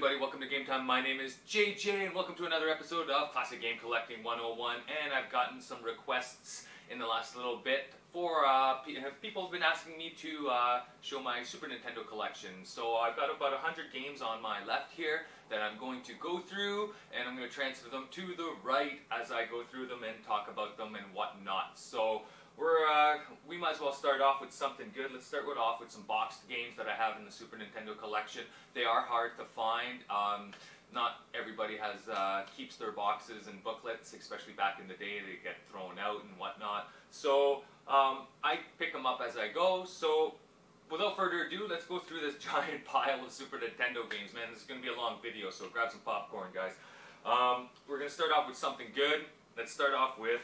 everybody, welcome to GameTime. My name is JJ and welcome to another episode of Classic Game Collecting 101. And I've gotten some requests in the last little bit for people have been asking me to show my Super Nintendo collection. So I've got about 100 games on my left here that I'm going to go through, and I'm going to transfer them to the right as I go through them and talk about them and whatnot. So we might as well start off with something good. Let's start off with some boxed games that I have in the Super Nintendo collection. They are hard to find. Not everybody keeps their boxes and booklets, especially back in the day. They get thrown out and whatnot. So I pick them up as I go. So without further ado, let's go through this giant pile of Super Nintendo games. Man, this is going to be a long video, so grab some popcorn, guys. We're going to start off with something good. Let's start off with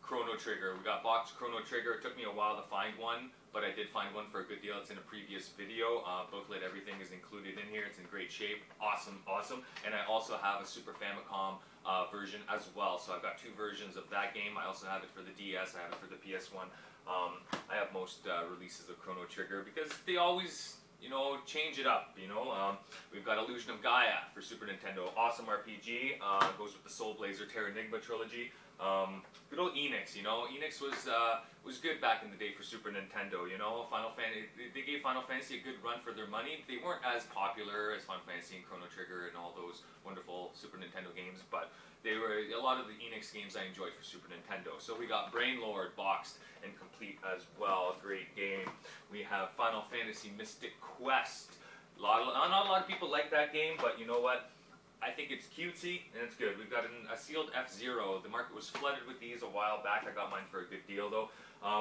Chrono Trigger. We got boxed Chrono Trigger. It took me a while to find one, but I did find one for a good deal. It's in a previous video. Booklet, everything is included in here. It's in great shape. Awesome, awesome. And I also have a Super Famicom version as well. So I've got two versions of that game. I also have it for the DS. I have it for the PS1. I have most releases of Chrono Trigger because they always, change it up, We've got Illusion of Gaia for Super Nintendo. Awesome RPG. Goes with the Soul Blazer Terranigma trilogy. Good old Enix, Enix was good back in the day for Super Nintendo, Final Fantasy, they gave Final Fantasy a good run for their money. They weren't as popular as Final Fantasy and Chrono Trigger and all those wonderful Super Nintendo games, but they were a lot of the Enix games I enjoyed for Super Nintendo. So we got Brain Lord boxed and complete as well, great game. We have Final Fantasy Mystic Quest. Not a lot of people like that game, but you know what? I think it's cutesy and it's good. We've got a sealed F-Zero. The market was flooded with these a while back. I got mine for a good deal though.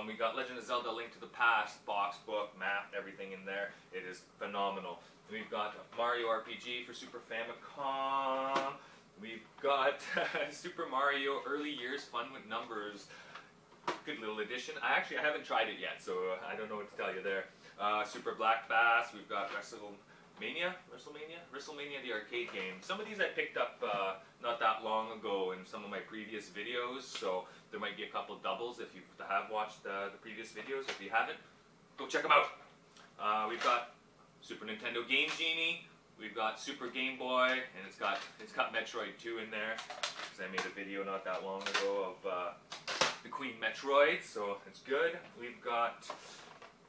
We got Legend of Zelda: Link to the Past, box, book, map, everything in there. It is phenomenal. We've got Mario RPG for Super Famicom. We've got Super Mario Early Years Fun with Numbers. Good little edition. I haven't tried it yet, so I don't know what to tell you there. Super Black Bass. We've got WrestleMania, the arcade game. Some of these I picked up not that long ago in some of my previous videos, so there might be a couple doubles if you have watched the previous videos. If you haven't, go check them out. We've got Super Nintendo Game Genie. We've got Super Game Boy, and it's got Metroid 2 in there, because I made a video not that long ago of the Queen Metroid, so it's good. We've got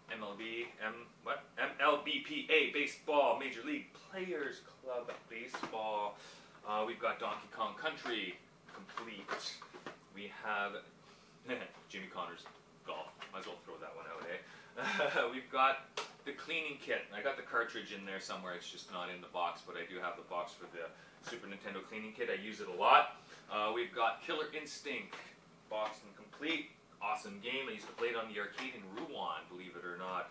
MLBPA Baseball, Major League Players Club Baseball. We've got Donkey Kong Country complete. We have Jimmy Connor's Golf. Might as well throw that one out, eh? We've got the cleaning kit. I got the cartridge in there somewhere. It's just not in the box, but I do have the box for the Super Nintendo cleaning kit. I use it a lot. We've got Killer Instinct boxed and complete. Awesome game. I used to play it on the arcade in Rouen, believe it or not.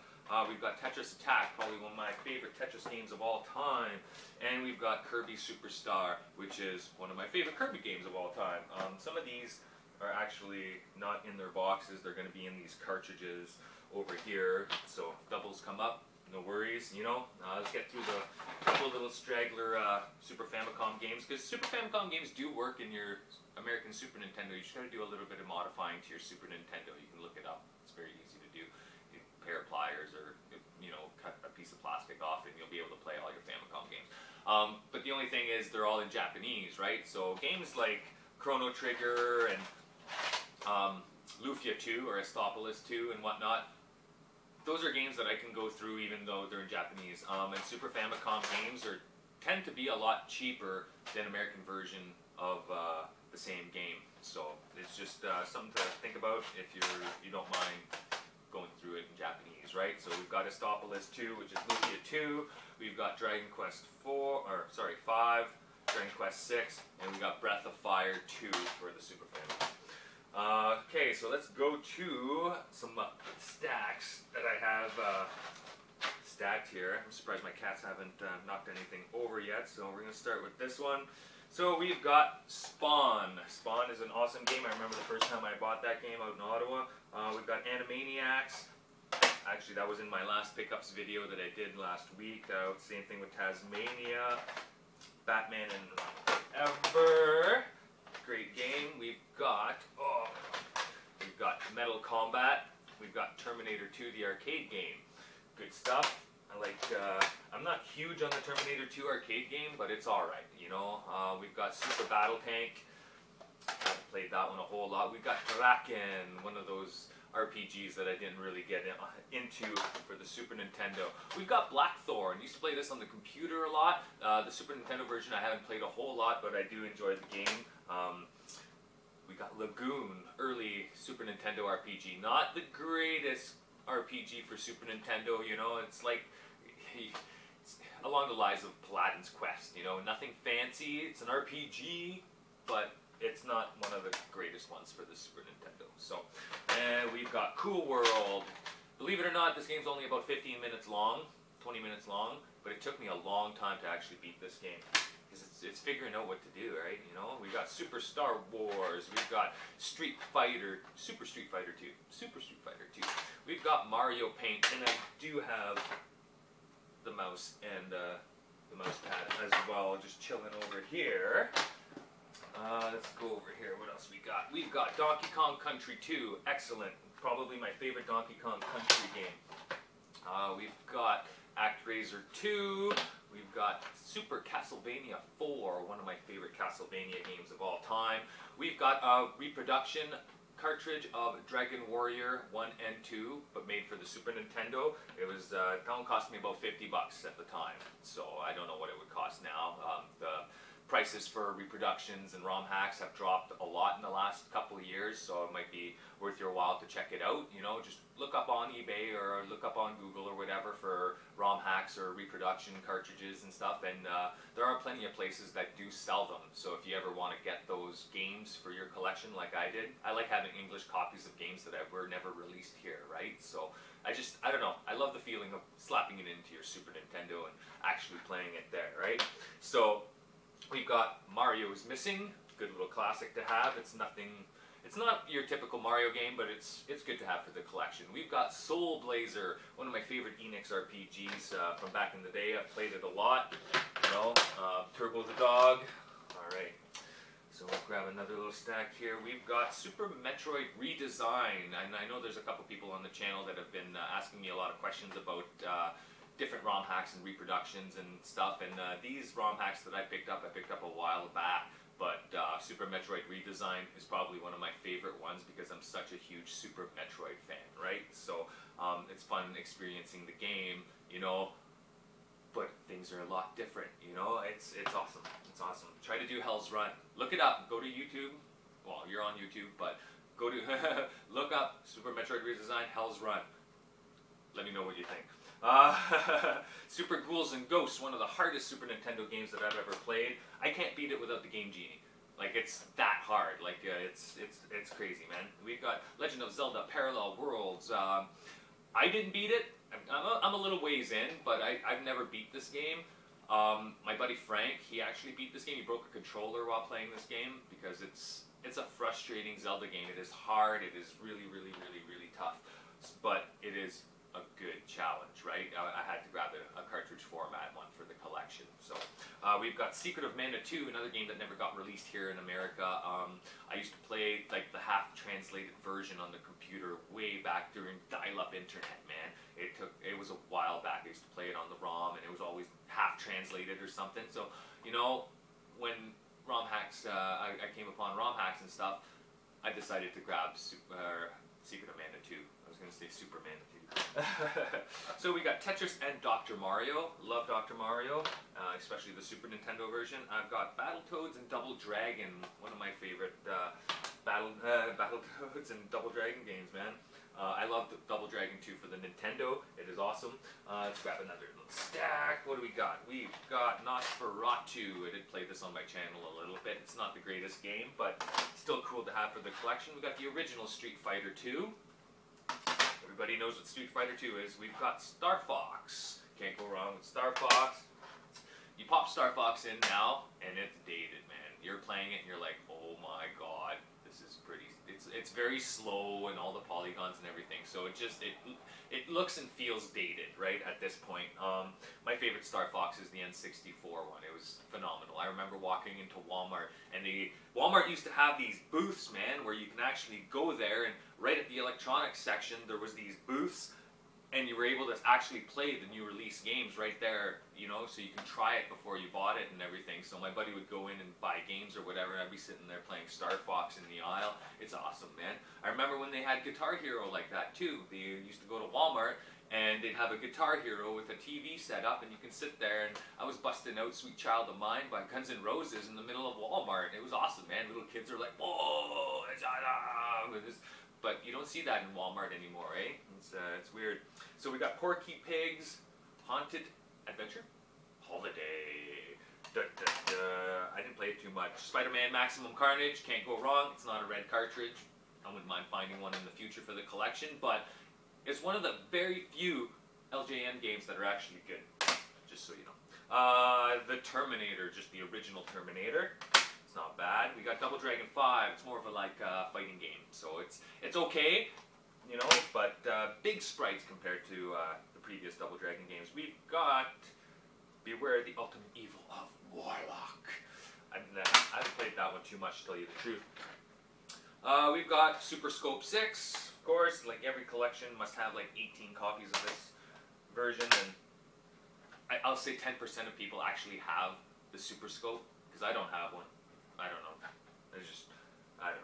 We've got Tetris Attack, probably one of my favorite Tetris games of all time. And we've got Kirby Superstar, which is one of my favorite Kirby games of all time. Some of these are actually not in their boxes. They're going to be in these cartridges over here. So if doubles come up, no worries, Let's get through the couple little straggler Super Famicom games, because Super Famicom games do work in your American Super Nintendo. You just got to do a little bit of modifying to your Super Nintendo. You can look it up. It's very easy to do. You pair of pliers or, cut a piece of plastic off and you'll be able to play all your Famicom games. But the only thing is they're all in Japanese, right? So games like Chrono Trigger and Lufia 2 or Estopolis 2 and whatnot, those are games that I can go through even though they're in Japanese. And Super Famicom games tend to be a lot cheaper than American version of the same game. So it's just something to think about if you don't mind going through it in Japanese, right? So we've got Estopolis 2, which is Lufia 2. We've got Dragon Quest 5, Dragon Quest 6, and we got Breath of Fire 2 for the Super Famicom. Okay, so let's go to some stacks that I have stacked here. I'm surprised my cats haven't knocked anything over yet, so we're going to start with this one. So we've got Spawn. Spawn is an awesome game. I remember the first time I bought that game out in Ottawa. We've got Animaniacs. Actually, that was in my last pickups video that I did last week. Same thing with Tasmania. Batman and Forever. Great game. We've got Metal Combat. We've got Terminator 2, the arcade game. Good stuff. I'm not huge on the Terminator 2 arcade game, but it's alright, you know. We've got Super Battle Tank. I haven't played that one a whole lot. We've got Draken, one of those RPGs that I didn't really get into for the Super Nintendo. We've got Blackthorn. Used to play this on the computer a lot. The Super Nintendo version I haven't played a whole lot, but I do enjoy the game. We got Lagoon, early Super Nintendo RPG. Not the greatest RPG for Super Nintendo, you know. It's like it's along the lines of Paladin's Quest, you know. Nothing fancy. It's an RPG, but it's not one of the greatest ones for the Super Nintendo. So, and we've got Cool World. Believe it or not, this game's only about 15 minutes long, 20 minutes long, but it took me a long time to actually beat this game. Because it's figuring out what to do, right? You know, we've got Super Star Wars, we've got Super Street Fighter 2, Super Street Fighter 2. We've got Mario Paint, and I do have the mouse and the mouse pad as well, just chilling over here. Let's go over here. What else we got? We've got Donkey Kong Country 2. Excellent. Probably my favorite Donkey Kong Country game. We've got ActRaiser 2. We've got Super Castlevania 4, one of my favorite Castlevania games of all time. We've got a reproduction cartridge of Dragon Warrior 1 and 2, but made for the Super Nintendo. It was, that one cost me about 50 bucks at the time, so I don't know what it would cost now. The prices for reproductions and ROM hacks have dropped a lot in the last couple of years, so it might be worth your while to check it out. You know, just look up on eBay or look up on Google or whatever for ROM hacks or reproduction cartridges and stuff, and there are plenty of places that do sell them. So if you ever want to get those games for your collection like I did, I like having English copies of games that were never released here, right? So I don't know, I love the feeling of slapping it into your Super Nintendo and actually playing it there, right? So we've got Mario is Missing, good little classic to have. It's not your typical Mario game, but it's good to have for the collection. We've got Soul Blazer, one of my favorite Enix RPGs from back in the day. I've played it a lot. You know, Turbo the Dog. All right. So we'll grab another little stack here. We've got Super Metroid Redesign, and I know there's a couple people on the channel that have been asking me a lot of questions about different ROM hacks and reproductions and stuff, and these ROM hacks that I picked up a while back, but Super Metroid Redesign is probably one of my favorite ones because I'm such a huge Super Metroid fan, right? So it's fun experiencing the game, you know, but things are a lot different, you know. It's awesome. It's awesome. Try to do Hell's Run. Look it up. Go to YouTube. Well, you're on YouTube, but go to look up Super Metroid Redesign Hell's Run. Let me know what you think. Super Ghouls and Ghosts, one of the hardest Super Nintendo games that I've ever played. I can't beat it without the Game Genie. Like, it's that hard. Like, it's crazy, man. We've got Legend of Zelda Parallel Worlds. I didn't beat it. I'm a little ways in, but I've never beat this game. My buddy Frank, he actually beat this game. He broke a controller while playing this game because it's a frustrating Zelda game. It is hard. It is really, really, really, really tough. But it is a good challenge, right? I had to grab a cartridge format one for the collection. So we've got Secret of Mana 2, another game that never got released here in America. I used to play like the half-translated version on the computer way back during dial-up internet, man. It was a while back. I used to play it on the ROM, and it was always half-translated or something. So, you know, when ROM hacks, I came upon ROM hacks and stuff, I decided to grab Secret of Mana 2. I was going to say Super Mana 2. So we got Tetris and Dr. Mario. Love Dr. Mario, especially the Super Nintendo version. I've got Battletoads and Double Dragon, one of my favorite Battletoads and Double Dragon games, man. I love Double Dragon 2 for the Nintendo. It is awesome. Let's grab another little stack. What do we got? We've got Nosferatu. I did play this on my channel a little bit. It's not the greatest game, but still cool to have for the collection. We got the original Street Fighter 2. Everybody knows what Street Fighter 2 is. We've got Star Fox. Can't go wrong with Star Fox. You pop Star Fox in now, and it's dated, man. You're playing it, and you're like, oh my god, this is pretty. It's very slow, and all the polygons and everything. So it looks and feels dated, right, at this point. My favorite Star Fox is the N64 one. It was phenomenal. I remember walking into Walmart, and Walmart used to have these booths, man, where you can actually go there, and right at the electronics section, there was these booths and you were able to actually play the new release games right there, you know, so you can try it before you bought it and everything. So my buddy would go in and buy games or whatever, and I'd be sitting there playing Star Fox in the aisle. It's awesome, man. I remember when they had Guitar Hero like that too. They used to go to Walmart and they'd have a Guitar Hero with a TV set up, and you can sit there, and I was busting out Sweet Child of Mine by Guns N' Roses in the middle of Walmart. It was awesome, man. Little kids are like, whoa, but you don't see that in Walmart anymore, eh? It's weird. So we got Porky Pig's Haunted Adventure Holiday. I didn't play it too much. Spider-Man Maximum Carnage, can't go wrong. It's not a red cartridge. I wouldn't mind finding one in the future for the collection, but it's one of the very few LJN games that are actually good, just so you know. The Terminator, just the original Terminator. It's not bad. We got Double Dragon 5. It's more of a fighting game, so it's okay, you know, but big sprites compared to the previous Double Dragon games. We've got Beware the Ultimate Evil of Warlock. I haven't played that one too much, to tell you the truth. We've got Super Scope 6, of course. Like every collection must have like 18 copies of this version, and I'll say 10% of people actually have the Super Scope, because I don't have one. I don't know. I don't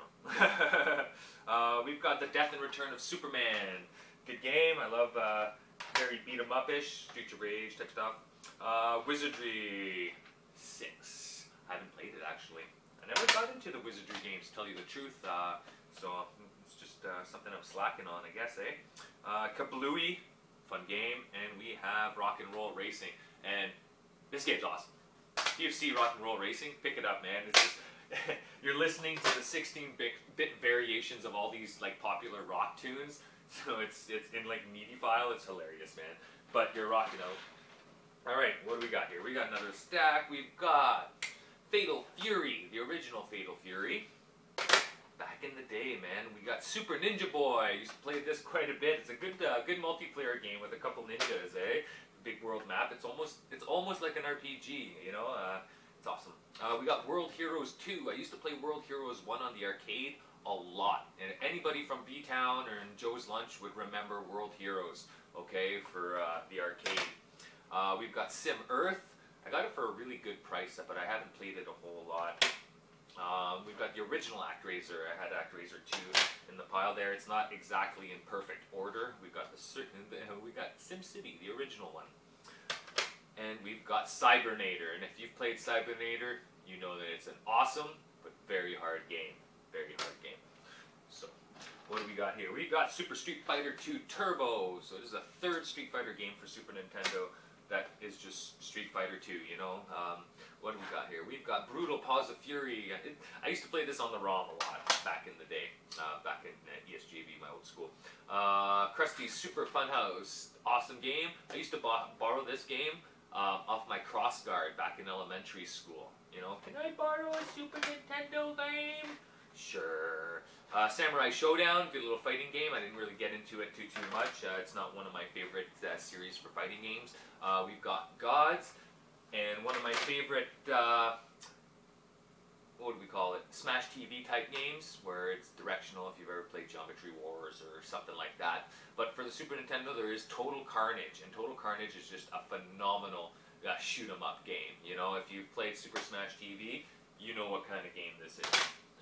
know. We've got the Death and Return of Superman. Good game. I love very beat 'em up-ish, Streets of Rage type stuff. Wizardry 6. I haven't played it actually. I never got into the Wizardry games, to tell you the truth. So it's just something I'm slacking on, I guess, eh? Kablooey, fun game, and we have Rock and Roll Racing. And this game's awesome. If you see Rock and Roll Racing, pick it up, man. It's just you're listening to the 16-bit variations of all these like popular rock tunes, so it's in like MIDI file. It's hilarious, man. But you're rocking out. All right, what do we got here? We got another stack. We've got Fatal Fury, the original Fatal Fury. Back in the day, man. We got Super Ninja Boy. I used to play this quite a bit. It's a good multiplayer game with a couple ninjas, eh? Big world map. It's almost like an RPG, you know. It's awesome. We got World Heroes 2. I used to play World Heroes 1 on the arcade a lot, and anybody from B-Town or in Joe's Lunch would remember World Heroes, okay, for the arcade. We've got Sim Earth. I got it for a really good price, but I haven't played it a whole lot. We've got the original ActRaiser. I had ActRaiser 2 in the pile there. It's not exactly in perfect order. We got SimCity, the original one. And we've got Cybernator. And if you've played Cybernator, you know that it's an awesome but very hard game. Very hard game. So, what do we got here? We've got Super Street Fighter 2 Turbo. So this is a third Street Fighter game for Super Nintendo that is just Street Fighter 2, you know. What do we got here? We've got Brutal Paws of Fury. I used to play this on the ROM a lot back in the day, back in ESJV, my old school. Krusty's Super Funhouse, awesome game. I used to borrow this game off my cross guard back in elementary school. You know, can I borrow a Super Nintendo game? Sure. Samurai Showdown, good little fighting game. I didn't really get into it too much. It's not one of my favorite series for fighting games. We've got Gods, and one of my favorite, what would we call it? Smash TV type games, where it's directional if you've ever played Geometry Wars or something like that. But for the Super Nintendo, there is Total Carnage, and Total Carnage is just a phenomenal shoot 'em up game. You know, if you've played Super Smash TV, you know what kind of game this is.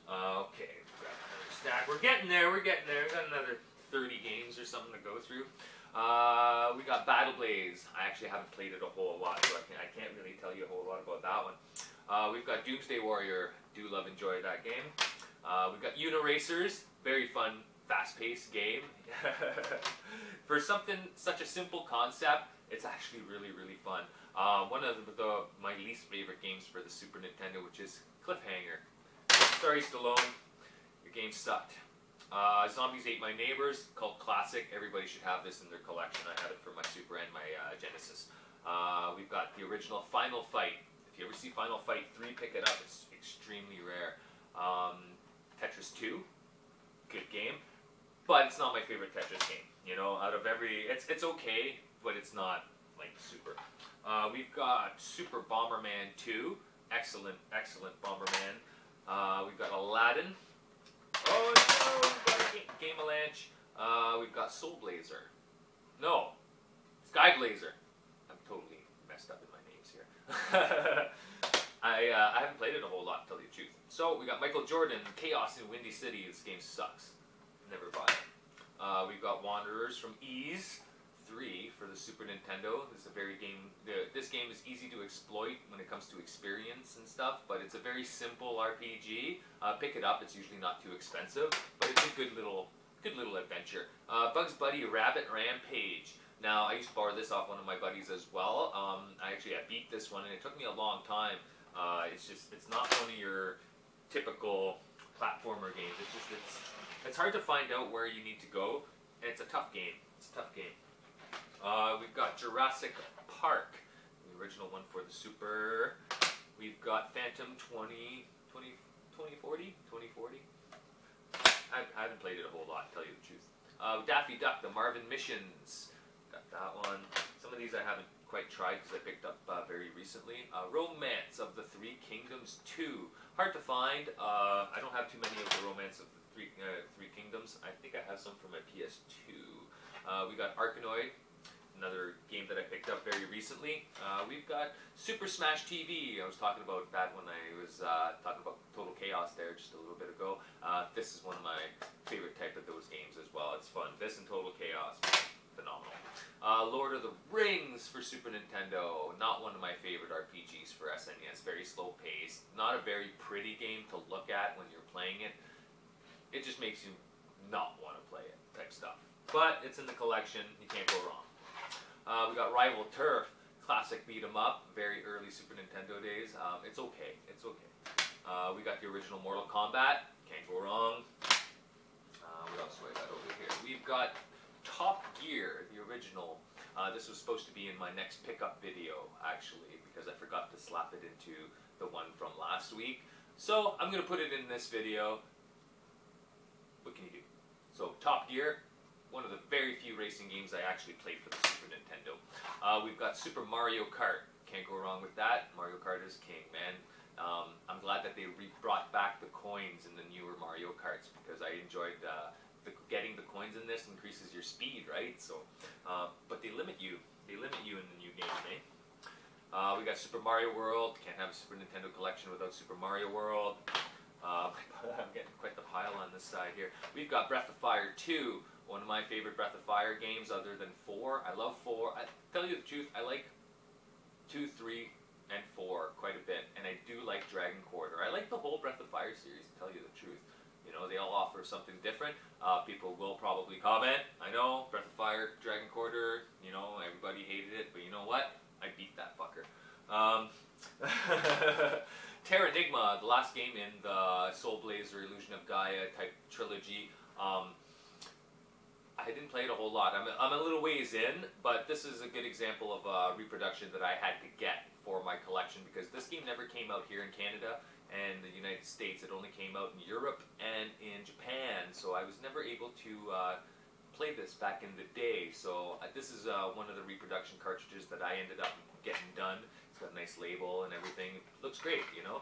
Okay, we've got another stack. We're getting there, we're getting there. We've got another 30 games or something to go through. We got Battle Blaze. I actually haven't played it a whole lot, so I can't really tell you a whole lot about that one. We've got Doomsday Warrior. Do love, enjoy that game. We've got Uniracers. Very fun, fast-paced game. For something such a simple concept, it's actually really, really fun. One of my least favorite games for the Super Nintendo, which is Cliffhanger. Sorry, Stallone, your game sucked. Zombies Ate My Neighbors, cult classic. Everybody should have this in their collection. I have it for my Super and my Genesis. We've got the original Final Fight. If you ever see Final Fight 3, pick it up. It's extremely rare. Tetris 2, good game, but it's not my favorite Tetris game. You know, out of every, it's okay, but it's not like super. We've got Super Bomberman 2, excellent Bomberman. We've got Aladdin. Oh no, we've got Game Avalanche. We've got Soul Blazer. No, Laser. I'm totally messed up in my names here. I haven't played it a whole lot, to tell you the truth. So we got Michael Jordan, Chaos in Windy City. This game sucks. Never buy it. We've got Wanderers from Ease 3 for the Super Nintendo. This is a very game. This game is easy to exploit when it comes to experience and stuff, but it's a very simple RPG. Pick it up. It's usually not too expensive, but it's a good little adventure. Bugs Bunny Rabbit Rampage. Now, I used to borrow this off one of my buddies as well. I beat this one, and it took me a long time. It's not one of your typical platformer games. It's hard to find out where you need to go, and it's a tough game. It's a tough game. We've got Jurassic Park, the original one for the Super. We've got Phantom 2040. I haven't played it a whole lot, to tell you the truth. Daffy Duck, the Marvin Missions. Got that one. Some of these I haven't quite tried because I picked up very recently. Romance of the Three Kingdoms 2. Hard to find. I don't have too many of the Romance of the Three Kingdoms. I think I have some for my PS2. We got Arkanoid, another game that I picked up very recently. We've got Super Smash TV. I was talking about that when I was talking about Total Chaos there just a little bit ago. This is one of my favorite type of those games as well. It's fun. This and Total Chaos, phenomenal. Lord of the Rings for Super Nintendo. Not one of my favorite RPGs for SNES. Very slow paced. Not a very pretty game to look at when you're playing it. It just makes you not want to play it type stuff. But it's in the collection. You can't go wrong. We got Rival Turf. Classic beat 'em up. Very early Super Nintendo days. It's okay. It's okay. We got the original Mortal Kombat. Can't go wrong. What else do I got over here? We've got Top Gear, the original. This was supposed to be in my next pickup video, actually, because I forgot to slap it into the one from last week. So I'm going to put it in this video. What can you do? So Top Gear, one of the very few racing games I actually played for the Super Nintendo. We've got Super Mario Kart. Can't go wrong with that. Mario Kart is king, man. I'm glad that they brought back the coins in the newer Mario Karts because I enjoyed getting the coins in this increases your speed, right? So, but they limit you. They limit you in the new game, eh? We got Super Mario World. Can't have a Super Nintendo collection without Super Mario World. I'm getting quite the pile on this side here. We've got Breath of Fire 2, one of my favorite Breath of Fire games other than 4. I love 4. I tell you the truth, I like 2, 3, and 4 quite a bit, and I do like Dragon Quarter. I like the whole Breath of Fire series, to tell you the truth. You know, they all offer something different. People will probably comment. I know, Breath of Fire, Dragon Quarter, you know, everybody hated it, but you know what? I beat that fucker. Terranigma, the last game in the Soul Blazer Illusion of Gaia type trilogy. I didn't play it a whole lot. I'm a little ways in, but this is a good example of a reproduction that I had to get for my collection because this game never came out here in Canada and the United States. It only came out in Europe and in Japan, so I was never able to play this back in the day. So this is one of the reproduction cartridges that I ended up getting done. It's got a nice label and everything. It looks great, you know.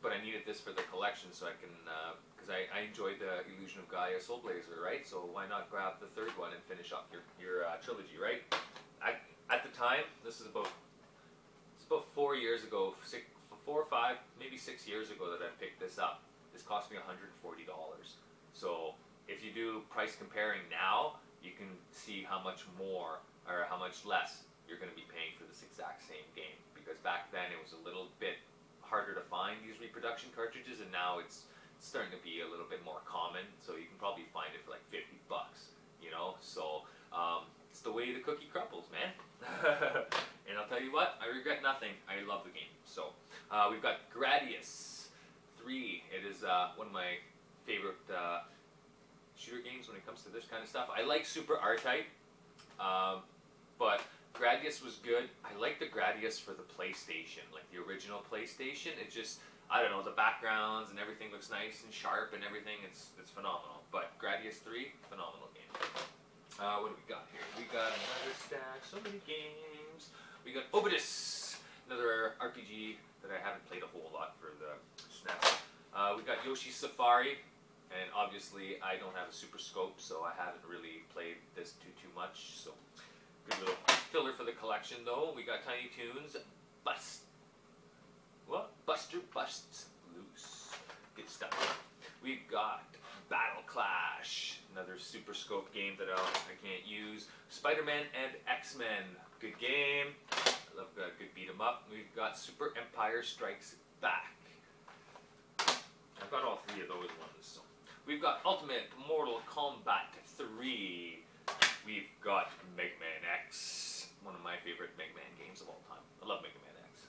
But I needed this for the collection so I can, because I enjoyed the Illusion of Gaia Soul Blazer, right? So why not grab the third one and finish up your trilogy, right? At the time, this is about 4 years ago, 4 or 5, maybe 6 years ago that I picked this up. This cost me $140. So if you do price comparing now, you can see how much more or how much less you're going to be paying for this exact same game. Because back then it was a little bit harder to find these reproduction cartridges, and now it's starting to be a little bit more common. So you can probably find it for like $50, you know. So it's the way the cookie crumbles, man. And I'll tell you what, I regret nothing. I love the game. So we've got Gradius 3. It is one of my favorite shooter games when it comes to this kind of stuff. I like Super R-Type, but Gradius was good. I like the Gradius for the PlayStation, like the original PlayStation. It just, I don't know, the backgrounds and everything looks nice and sharp and everything. It's phenomenal. But Gradius 3, phenomenal game. What do we got here? We got another stack, so many games. We got Obidus, another RPG that I haven't played a whole lot for the SNES. We got Yoshi's Safari, and obviously I don't have a Super Scope, so I haven't really played this too much. So filler for the collection though. We got Tiny Toons, Buster Busts Loose. Good stuff. We've got Battle Clash, another Super Scope game that I can't use. Spider-Man and X-Men, good game. I love a good beat 'em up. We've got Super Empire Strikes Back. I've got all three of those ones. So. We've got Ultimate Mortal Kombat 3. We've got Mega Man X, one of my favorite Mega Man games of all time. I love Mega Man X.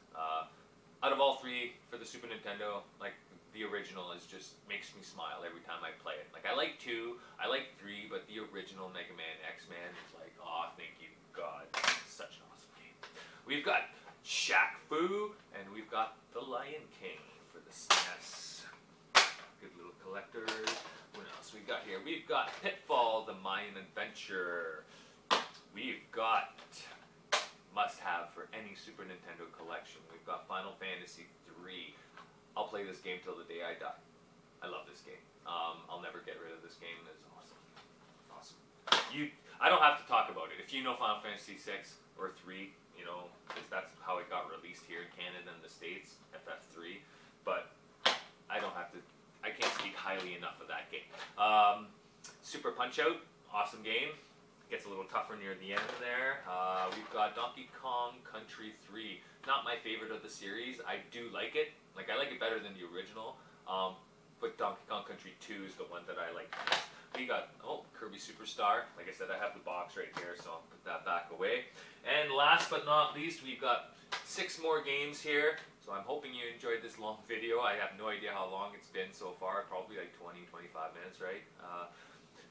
Out of all three for the Super Nintendo, like the original just makes me smile every time I play it. Like I like 2, I like 3, but the original Mega Man X-Man is like, oh, thank you God, such an awesome game. We've got Shaq Fu, and we've got The Lion King for the SNES. Good little collectors. What else we got here? We've got Pitfall, The Mayan Adventure. We've got must-have for any Super Nintendo collection. We've got Final Fantasy 3. I'll play this game till the day I die. I love this game. I'll never get rid of this game. It's awesome. Awesome. I don't have to talk about it. If you know Final Fantasy 6 or 3, you know, because that's how it got released here in Canada and the States, FF3. But I can't speak highly enough of that game. Super Punch-Out, awesome game. Gets a little tougher near the end there. We've got Donkey Kong Country 3. Not my favorite of the series. I do like it. Like, I like it better than the original. But Donkey Kong Country 2 is the one that I like best. We got, Kirby Superstar. Like I said, I have the box right here, so I'll put that back away. And last but not least, we've got 6 more games here. So I'm hoping you enjoyed this long video. I have no idea how long it's been so far. Probably like 20, 25 minutes, right?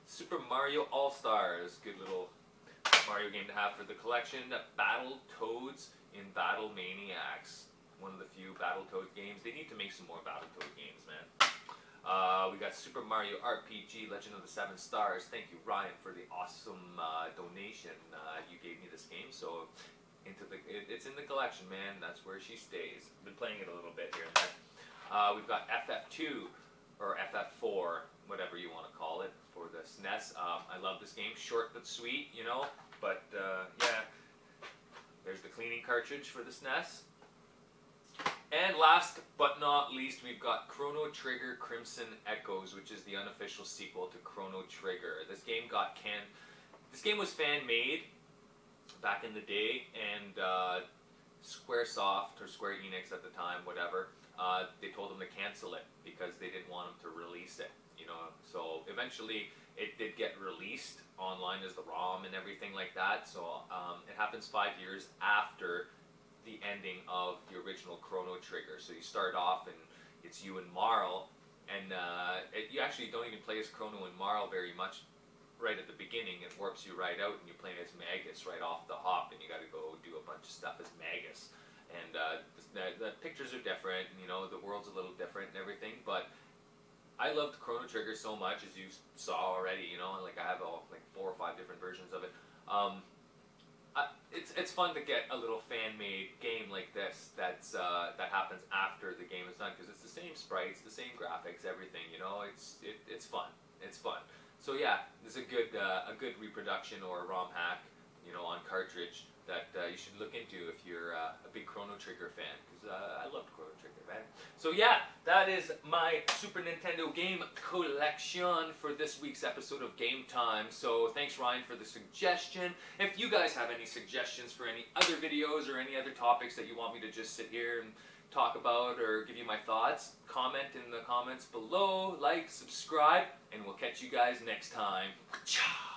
Super Mario All-Stars, good little Mario game to have for the collection. Battle Toads in Battle Maniacs, one of the few Battletoad games. They need to make some more Battletoad games, man. We got Super Mario RPG, Legend of the 7 Stars. Thank you, Ryan, for the awesome donation. You gave me this game, so it's in the collection, man. That's where she stays. I've been playing it a little bit here and there. We've got FF2 or FF4, whatever you want to call it, for the SNES. I love this game, short but sweet, you know. But yeah, there's the cleaning cartridge for the SNES. And last but not least, we've got Chrono Trigger Crimson Echoes, which is the unofficial sequel to Chrono Trigger. This game got canned. This game was fan-made back in the day, and Squaresoft, or Square Enix at the time, whatever, they told them to cancel it because they didn't want them to release it, you know. So eventually it did get released online as the ROM and everything like that. So it happens 5 years after the ending of the original Chrono Trigger. So you start off and it's you and Marl, and you actually don't even play as Chrono and Marl very much right at the beginning. It warps you right out and you play as Magus right off the hop, and you got to go do a bunch of stuff as Magus. And the pictures are different, and, you know, the world's a little different and everything, but I loved Chrono Trigger so much, as you saw already, you know, and like I have like 4 or 5 different versions of it. It's fun to get a little fan-made game like this that happens after the game is done, because it's the same sprites, the same graphics, everything, you know. It's fun. It's fun. So yeah, this is a good reproduction or a ROM hack, you know, on cartridge that you should look into if you're a big Chrono Trigger fan, because I loved Chrono Trigger, man. So yeah, that is my Super Nintendo game collection for this week's episode of Game Time. So thanks, Ryan, for the suggestion. If you guys have any suggestions for any other videos or any other topics that you want me to just sit here and talk about or give you my thoughts, comment in the comments below, like, subscribe, and we'll catch you guys next time. Ciao.